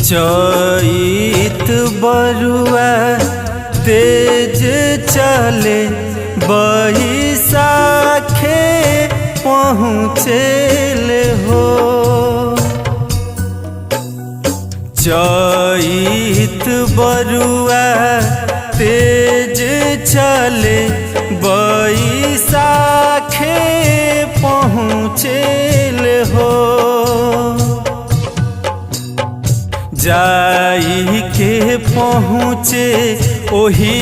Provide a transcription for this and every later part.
चैत बरुआ तेज चले बैसाखे पहुँचेल हो। चैत बरुआ तेज चले बैसाखे पहुँचेल हो। जाई के पहुँचे ओही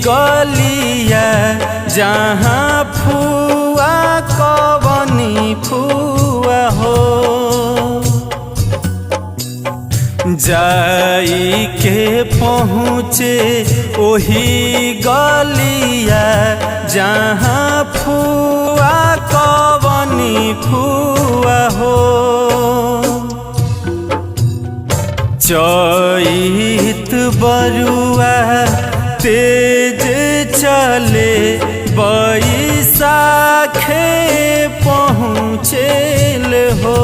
गलिया जहाँ फुआ कवनी फुआ हो। जाई के पहुँचे ओही गलिया जहाँ फुआ कवनी फुआ हो। चैत बरुआ तेज चले बैसाखे पहुँचेल हो।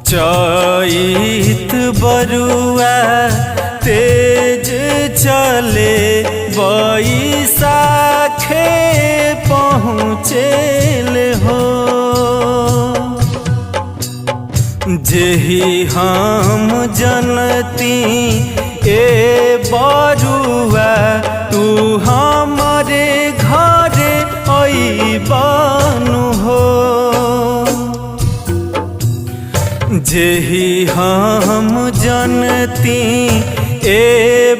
चैत बरुआ तेज चले बैसाखे पहुँचेल हो। जेहि हम जनती ए बरुआ तू हमारे घरे अइबनु हो। जेहि हम जनती ए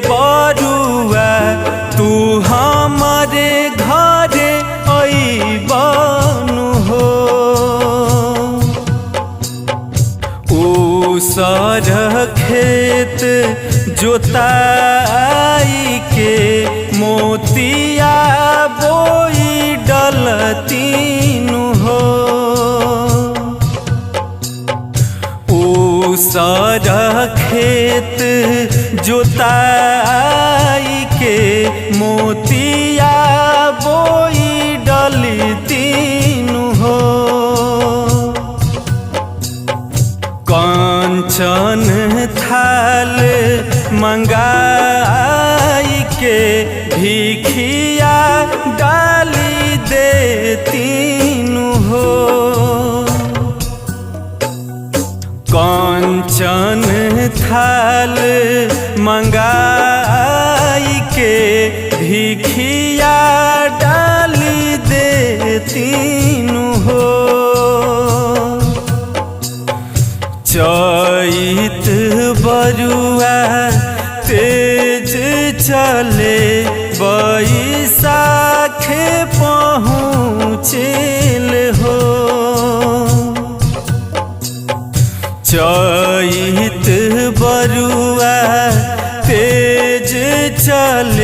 बरुआ तू हमारे घरे अइबनु हो। उसर खेत जोताई के मोतिया बोई डलतीनु हो। उसर खेत जोताई के मोतिया बोई डलतीनु हो। कंचन थाल मंगाई के भिखिया डाली देतीनु हो। कंचन थाल मंगाई के भिखिया डाली देतीनु हो। चैत बरुआ तेज चले बैसाखे पहुँचेल हो। चैत बरुआ तेज चले